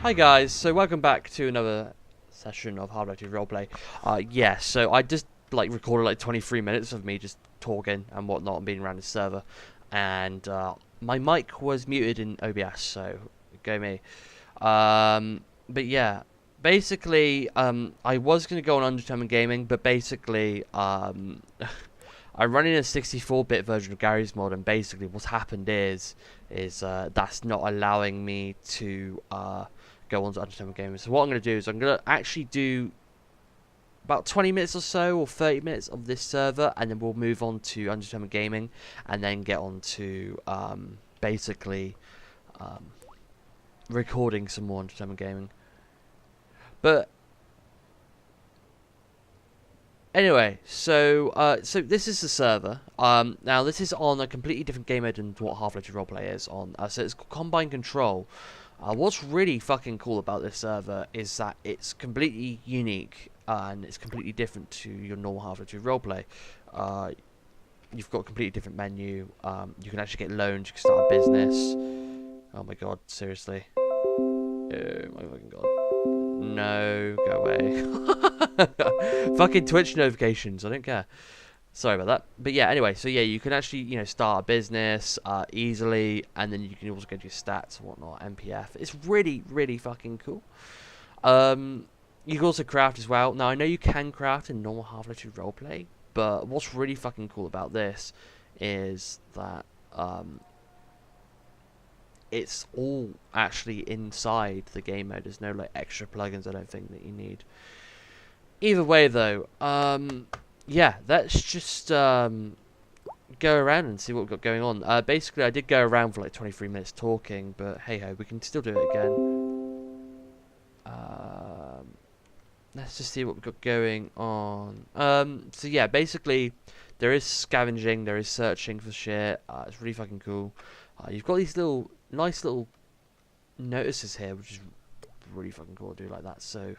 Hi guys, so welcome back to another session of Hard Life 2 Roleplay. Yeah, so I just recorded like 23 minutes of me just talking and whatnot and being around the server, and my mic was muted in OBS, so go me. But yeah, basically, I was gonna go on Undetermined Gaming, but basically, I'm running a 64-bit version of Gary's mod, and basically what's happened is that's not allowing me to go on to Undetermined Gaming. So what I'm going to do is I'm going to actually do about 20 minutes or so, or 30 minutes of this server, and then we'll move on to Undetermined Gaming, and then get on to basically recording some more Undetermined Gaming. But anyway, so this is the server. Now this is on a completely different game mode than what Half-Life 2 Roleplay is on. So it's Combine Control. What's really fucking cool about this server is that it's completely unique and it's completely different to your normal Half-Life 2 Roleplay. You've got a completely different menu. You can actually get loans. You can start a business. Oh my god, seriously. Oh my fucking god. No, go away. Fucking Twitch notifications, I don't care. Sorry about that. But yeah, anyway, so yeah, you can actually, start a business easily, and then you can also go to your stats and whatnot, MPF. It's really, really fucking cool. You can also craft as well. Now, I know you can craft in normal Half-Life 2 roleplay, but what's really fucking cool about this is that it's all actually inside the game mode. There's no extra plugins, I don't think, that you need. Either way, though, yeah, let's just go around and see what we've got going on. Basically, I did go around for like 23 minutes talking, but hey ho, we can still do it again. Let's just see what we've got going on. So yeah, basically, there is scavenging, there is searching for shit. It's really fucking cool. You've got these nice little notices here, which is really fucking cool. I do like that. So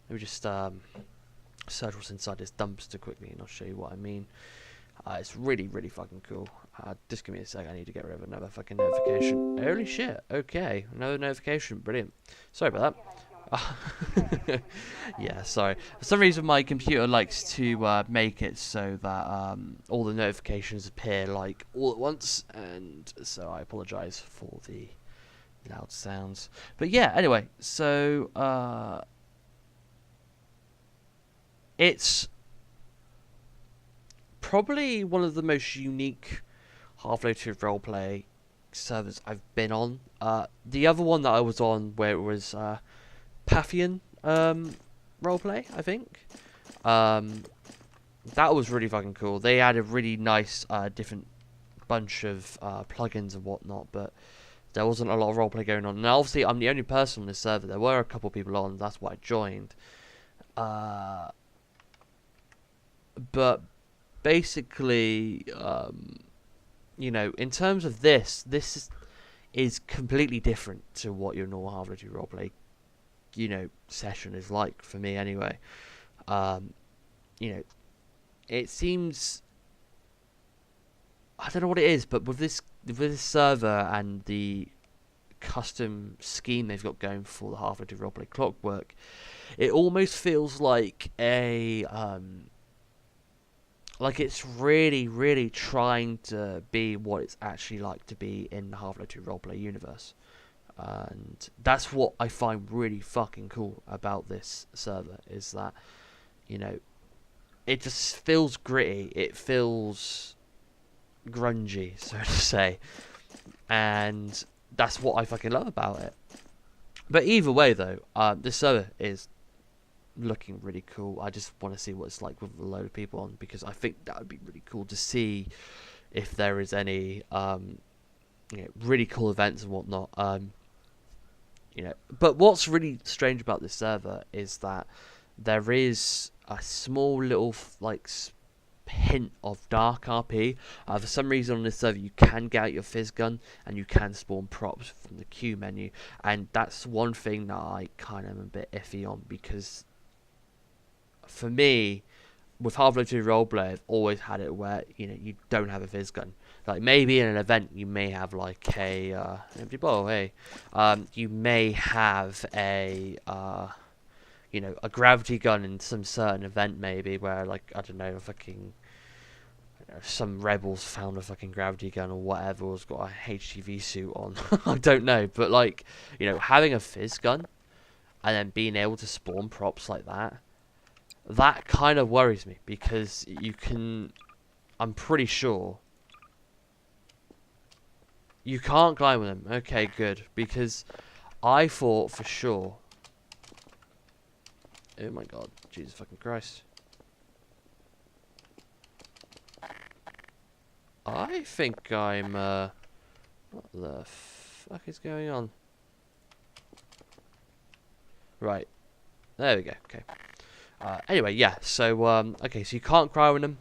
let me just search what's inside this dumpster quickly, and I'll show you what I mean. It's really, really fucking cool. Just give me a sec. I need to get rid of another fucking notification. Holy shit. Okay, another notification. Brilliant. Sorry about that. Yeah, sorry. For some reason, my computer likes to make it so that all the notifications appear all at once, and so I apologise for the loud sounds. But yeah, anyway, so it's probably one of the most unique Half-Life 2 roleplay servers I've been on. The other one that I was on, where it was Pathian roleplay, I think. That was really fucking cool. They had a really nice different bunch of plugins and whatnot, but there wasn't a lot of roleplay going on. And obviously, I'm the only person on this server. There were a couple people on. That's why I joined. But basically, in terms of this is completely different to what your normal Half-Life 2 roleplay, session is like, for me anyway. It seems, I don't know what it is, but with this server and the custom scheme they've got going for the Half-Life 2 roleplay clockwork, it almost feels like like it's really, really trying to be what it's actually like to be in the Half-Life 2 roleplay universe. And that's what I find really fucking cool about this server, is that, it just feels gritty, it feels grungy, so to say. And that's what I fucking love about it. But either way, though, this server is looking really cool. I just want to see what it's like with a load of people on, because I think that would be really cool to see if there is any really cool events and whatnot. But what's really strange about this server is that there is a small little hint of dark RP. For some reason on this server, you can get out your fizz gun and you can spawn props from the queue menu, and that's one thing that I kind of am a bit iffy on, because for me, with Half-Life 2 Roleplay, I've always had it where, you know, you don't have a fizz gun. Like, maybe in an event, you may have, like, a, empty bottle, hey. You may have a, you know, a gravity gun in some certain event, maybe, where, like, I don't know, a fucking, some rebels found a fucking gravity gun or whatever, has got a HTV suit on. I don't know, but, like, you know, having a fizz gun and then being able to spawn props like that kind of worries me, because you can, I'm pretty sure, you can't climb with them. Okay, good, because I thought for sure, oh my god, Jesus fucking Christ. I think I'm, what the fuck is going on? Right, there we go, okay. Anyway, yeah, so, okay, so you can't climb on them.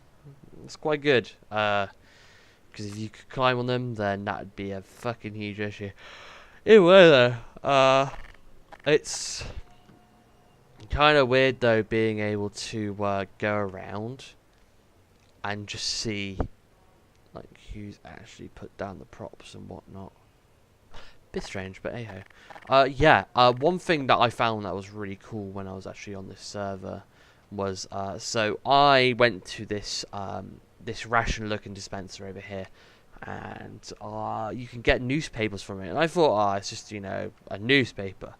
It's quite good, because if you could climb on them, then that would be a fucking huge issue. Anyway, though, it's kind of weird, though, being able to, go around and just see, like, who's actually put down the props and whatnot. Bit strange, but hey-ho. Yeah, one thing that I found that was really cool when I was actually on this server was, so I went to this, this ration-looking dispenser over here, and, you can get newspapers from it, and I thought, it's just, you know, a newspaper,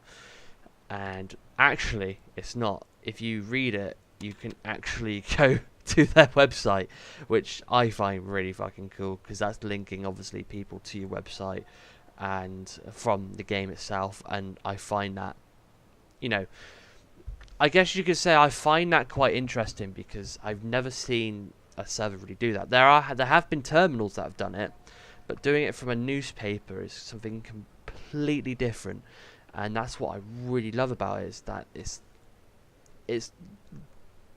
and actually, it's not. If you read it, you can actually go to their website, which I find really fucking cool, because that's linking, obviously, people to your website, and from the game itself, and I find that, you know, I guess you could say I find that quite interesting, because I've never seen a server really do that. There have been terminals that have done it, but doing it from a newspaper is something completely different, and that's what I really love about it, is that it's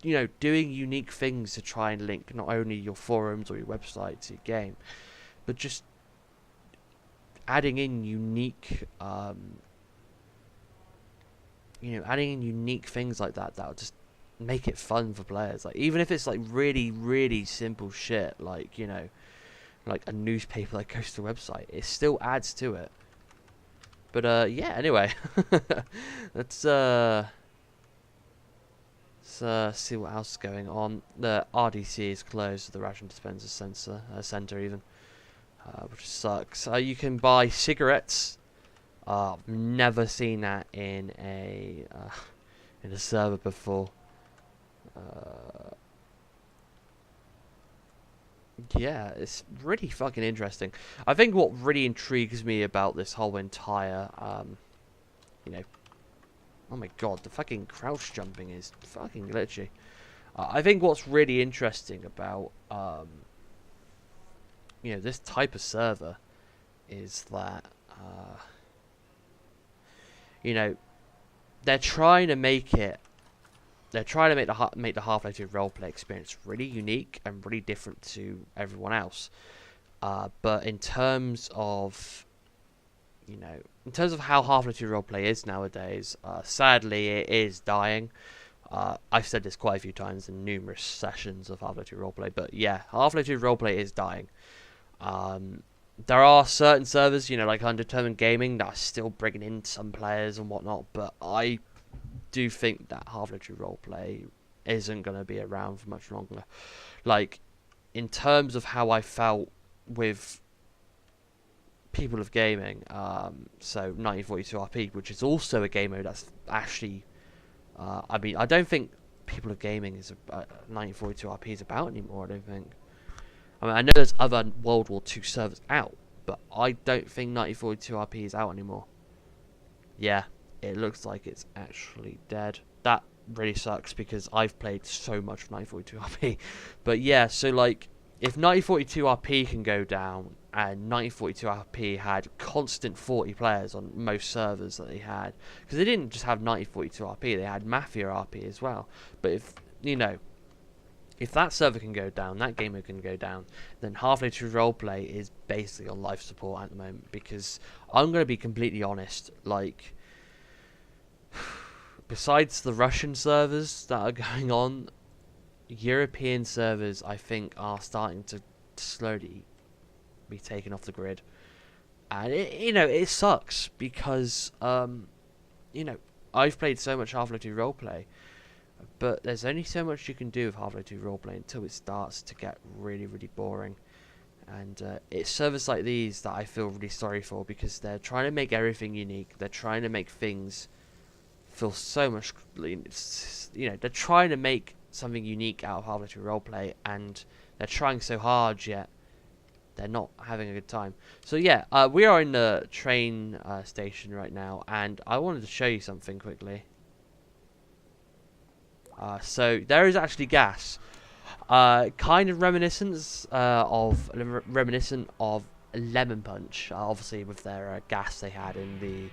you know, doing unique things to try and link not only your forums or your website to your game, but just adding in unique, you know, adding in unique things like that'll just make it fun for players. Like, even if it's like really, really simple shit, like, you know, like a newspaper that goes to the website, it still adds to it. But yeah. Anyway, let's see what else is going on. The RDC is closed, the ration dispenser center even. Which sucks. You can buy cigarettes. I've never seen that in a server before. Yeah, it's really fucking interesting. I think what really intrigues me about this whole entire, you know, oh my god, the fucking crouch jumping is fucking glitchy. I think what's really interesting about, you know, this type of server is that, you know, they're trying to make it, the Half-Life 2 roleplay experience really unique and really different to everyone else. But in terms of, you know, in terms of how Half-Life 2 roleplay is nowadays, sadly it is dying. I've said this quite a few times in numerous sessions of Half-Life 2 roleplay, but yeah, Half-Life 2 roleplay is dying. There are certain servers, you know, like Undetermined Gaming, that are still bringing in some players and whatnot, but I do think that Half-Life 2 roleplay isn't going to be around for much longer. Like, in terms of how I felt with People of Gaming, so 1942RP, which is also a game mode that's actually, I mean, I don't think People of Gaming is 1942RP is about anymore. I don't think. I mean, I know there's other World War II servers out, but I don't think 1942RP is out anymore. Yeah, it looks like it's actually dead. That really sucks, because I've played so much of 1942RP. But yeah, so like, if 1942RP can go down, and 1942RP had constant 40 players on most servers that they had, because they didn't just have 1942RP, they had Mafia RP as well. But if, you know, if that server can go down, that gamer can go down, then Half-Life 2 Roleplay is basically on life support at the moment. Because I'm going to be completely honest, like, besides the Russian servers that are going on, European servers, I think, are starting to slowly be taken off the grid. And it sucks because I've played so much Half-Life 2 roleplay, but there's only so much you can do with Half-Life 2 roleplay until it starts to get really, really boring. And it's servers like these that I feel really sorry for, because they're trying to make everything unique. They're trying to make things feel so much, they're trying to make something unique out of Half-Life 2 roleplay, and they're trying so hard, yet they're not having a good time. So yeah, we are in the train station right now, and I wanted to show you something quickly. So there is actually gas, kind of reminiscent of Lemon Punch, obviously with their gas they had in the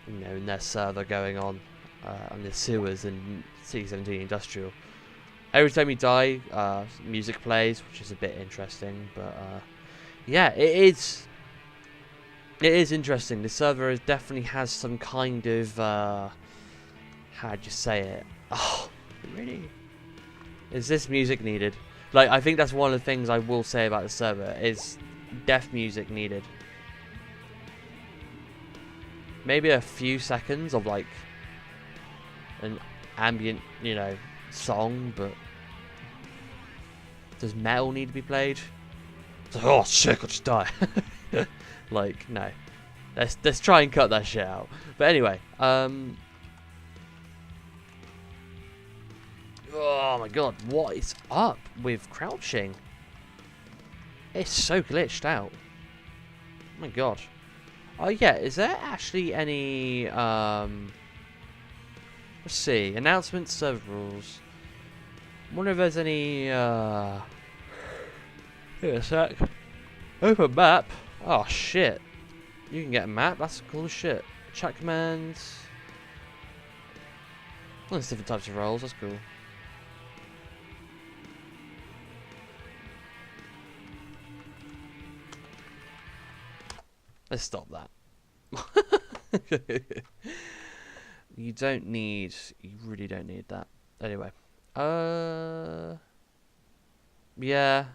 in their server going on the sewers in C17 Industrial. Every time you die, music plays, which is a bit interesting, but yeah, it is interesting. The server definitely has some kind of how'd you say it? Oh, really? Is this music needed? Like, I think that's one of the things I will say about the server is deaf music needed. Maybe a few seconds of like an ambient, song, but does metal need to be played? It's like, oh shit, I just die. Like, no. Let's try and cut that shit out. But anyway, oh my god, what is up with crouching? It's so glitched out. Oh my god. Oh yeah, is there actually any let's see, announcements, server rules. I wonder if there's any here a sec. Open map. Oh shit. You can get a map, that's cool as shit. Chat commands. Oh, there's different types of roles, that's cool. Let's stop that. You really don't need that. Anyway. Yeah.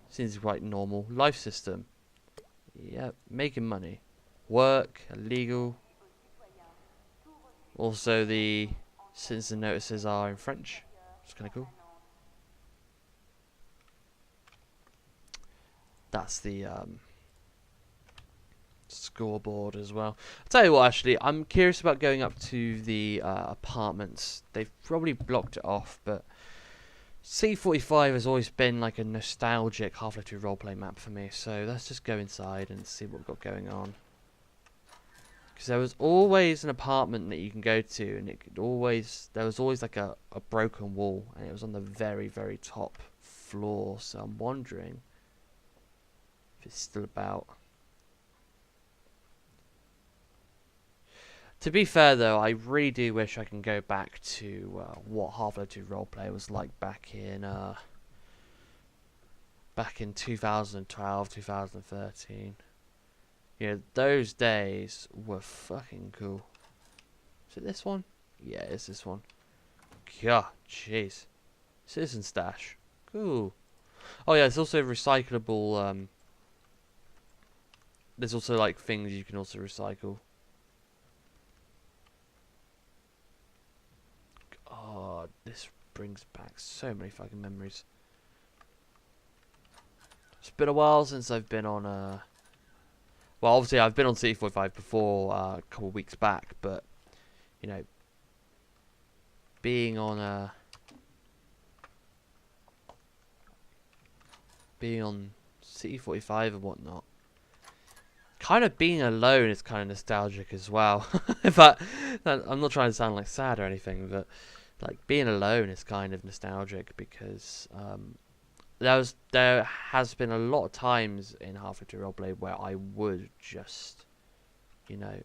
Seems quite normal. Life system. Yeah, making money. Work, illegal. Also the citizen notices are in French. It's kinda cool. That's the scoreboard as well. I'll tell you what, actually, I'm curious about going up to the apartments. They've probably blocked it off, but C45 has always been like a nostalgic Half-Life 2 roleplay map for me, so let's just go inside and see what we've got going on. Because there was always an apartment that you can go to, and there was always like a broken wall, and it was on the very, very top floor, so I'm wondering if it's still about. To be fair though, I really do wish I can go back to what Half-Life 2 roleplay was like back in 2012, 2013. Yeah, those days were fucking cool. Is it this one? Yeah, it's this one. God, jeez. Citizen stash. Cool. Oh yeah, it's also recyclable. There's also like things you can also recycle. Oh, this brings back so many fucking memories. It's been a while since I've been on well, obviously I've been on C45 before a couple of weeks back, but being on C45 and whatnot, kind of being alone is kind of nostalgic as well. In fact, I'm not trying to sound like sad or anything, but like being alone is kind of nostalgic because there has been a lot of times in Half-Life 2 roleplay where I would just, I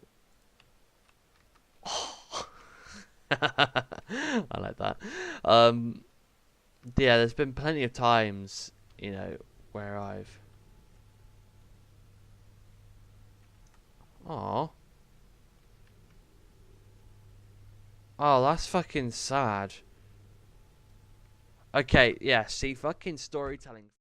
like that. Yeah, there's been plenty of times, where I've. Oh, that's fucking sad. Okay, yeah, see, fucking storytelling.